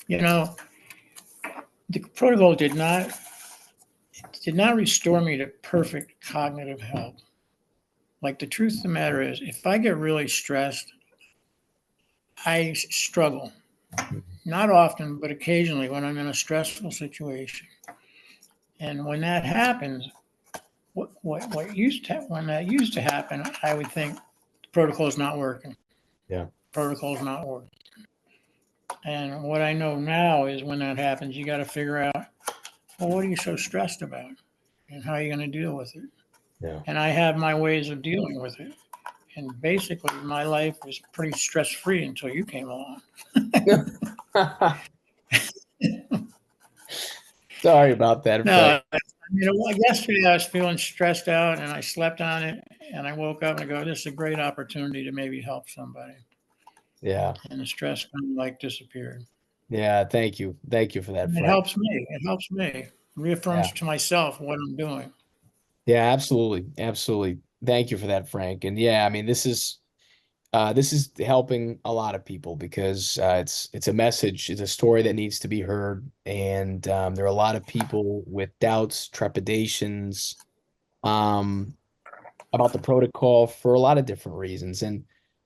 You know, the protocol did not restore me to perfect cognitive health. Like the truth of the matter is, if I get really stressed, I struggle. Not often, but occasionally when I'm in a stressful situation. And when that happens, when that used to happen, I would think the protocol is not working. Yeah. Protocol is not working. And what I know now is when that happens, you got to figure out, well, what are you so stressed about, and how are you going to deal with it? Yeah. And I have my ways of dealing with it. And basically, my life was pretty stress free until you came along. Sorry about that, Frank. No, yesterday I was feeling stressed out and I slept on it and I woke up and I go, this is a great opportunity to maybe help somebody. Yeah. And the stress kind of like disappeared. Yeah. Thank you. Thank you for that, And it Frank. helps me. It helps me. Yeah. Reaffirms to myself what I'm doing. Yeah, absolutely. Absolutely. Thank you for that, Frank. And yeah, I mean, this is helping a lot of people because it's a message, it's a story that needs to be heard. And there are a lot of people with doubts, trepidations, um, about the protocol for a lot of different reasons. And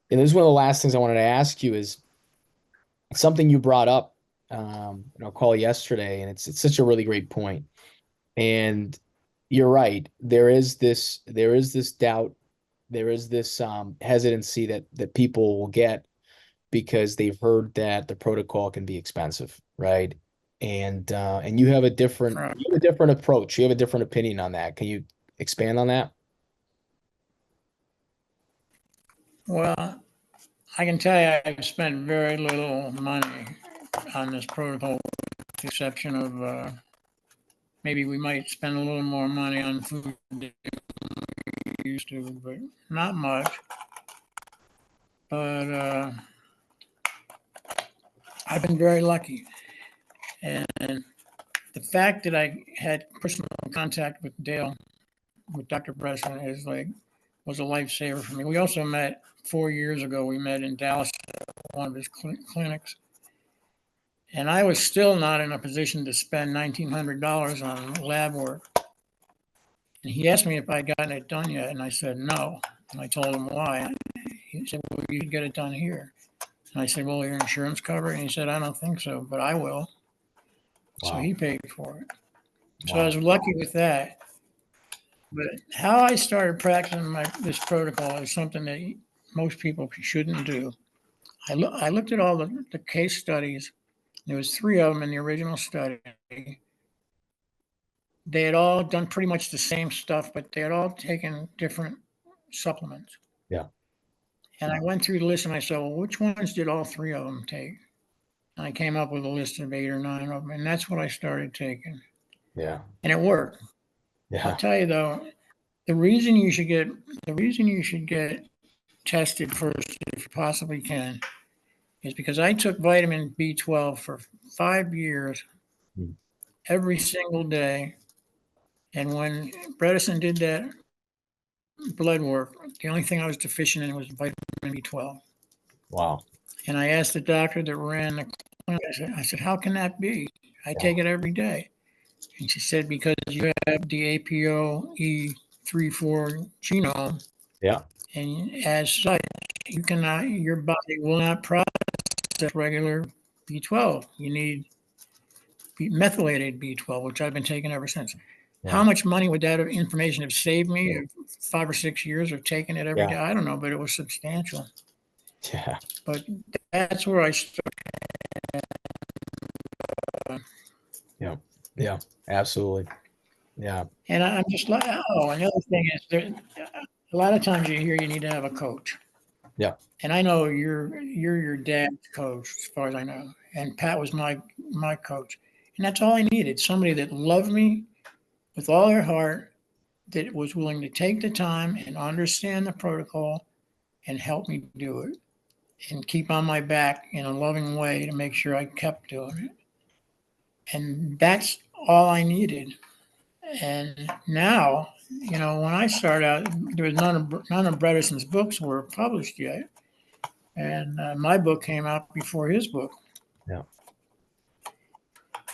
this is one of the last things I wanted to ask you is something you brought up in our call yesterday, and it's such a really great point. And you're right. There is this doubt, there is this hesitancy that people will get because they've heard that the protocol can be expensive, right? And Right. you have a different approach. You have a different opinion on that. Can you expand on that? Well, I can tell you I've spent very little money on this protocol, with the exception of maybe we might spend a little more money on food than we used to, but not much. But I've been very lucky. And the fact that I had personal contact with Dale, with Dr. Bredesen, was a lifesaver for me. We also met 4 years ago. We met in Dallas at one of his clinics, and I was still not in a position to spend $1,900 on lab work. And he asked me if I'd gotten it done yet, and I said no. And I told him why. He said, "Well, you can get it done here." And I said, "Well, your insurance cover?" And he said, "I don't think so, but I will." So Wow. he paid for it. So I Wow. was lucky with that. But how I started practicing this protocol is something that most people shouldn't do. I looked at all the case studies. There was three of them in the original study. They had all done pretty much the same stuff, but they had all taken different supplements. Yeah. And I went through the list and I said, well, which ones did all three of them take? And I came up with a list of 8 or 9 of them, and that's what I started taking. Yeah. And it worked. I'll Yeah. tell you though, the reason you should get tested first, if you possibly can, is because I took vitamin B12 for 5 years Mm. every single day. And when Bredesen did that blood work, the only thing I was deficient in was vitamin B12. Wow. And I asked the doctor that ran the clinic, I said, how can that be? I Yeah. take it every day. And she said, because you have the APOE34 genome, Yeah. and as such, your body will not process regular B12. You need methylated B12, which I've been taking ever since. How Yeah. much money would that information have saved me? 5 or 6 years of taking it every Yeah. day? I don't know, but it was substantial. Yeah. But that's where I started. Yeah. Yeah. Absolutely. Yeah. And I'm just like, oh, and the other thing is, a lot of times you hear you need to have a coach. Yeah. And I know you're your dad's coach, as far as I know. And Pat was my coach. And that's all I needed. Somebody that loved me with all their heart, that was willing to take the time and understand the protocol and help me do it and keep on my back in a loving way to make sure I kept doing it. And that's all I needed. And now, when I started out, there was none of Bredesen's books were published yet, and my book came out before his book. Yeah.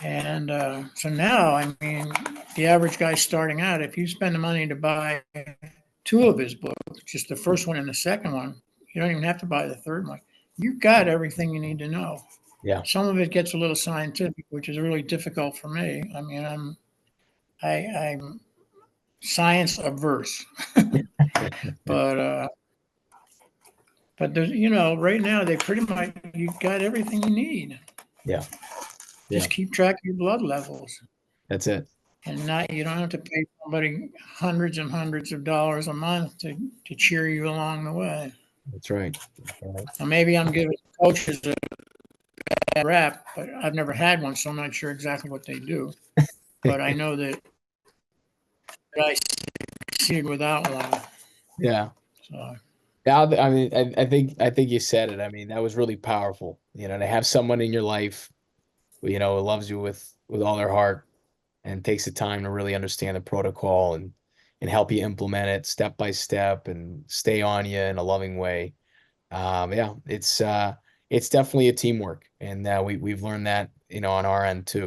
And so now, I mean, the average guy starting out, if you spend the money to buy two of his books, just the first one and the second one, you don't even have to buy the third one. You've got everything you need to know. Yeah. Some of it gets a little scientific, which is really difficult for me. I mean, I'm science averse, but there's, right now they pretty much, you got everything you need. Yeah. Yeah. Just keep track of your blood levels, That's it. and not, you don't have to pay somebody hundreds and hundreds of dollars a month to cheer you along the way. That's right. Right. Now, maybe I'm giving coaches a bad rap, but I've never had one, so I'm not sure exactly what they do. But I know that I succeeded without one. Yeah. So Yeah, I mean, I think you said it. I mean, that was really powerful, to have someone in your life, who loves you with all their heart and takes the time to really understand the protocol and help you implement it step by step and stay on you in a loving way. Yeah, it's definitely a teamwork, and we've learned that, on our end too.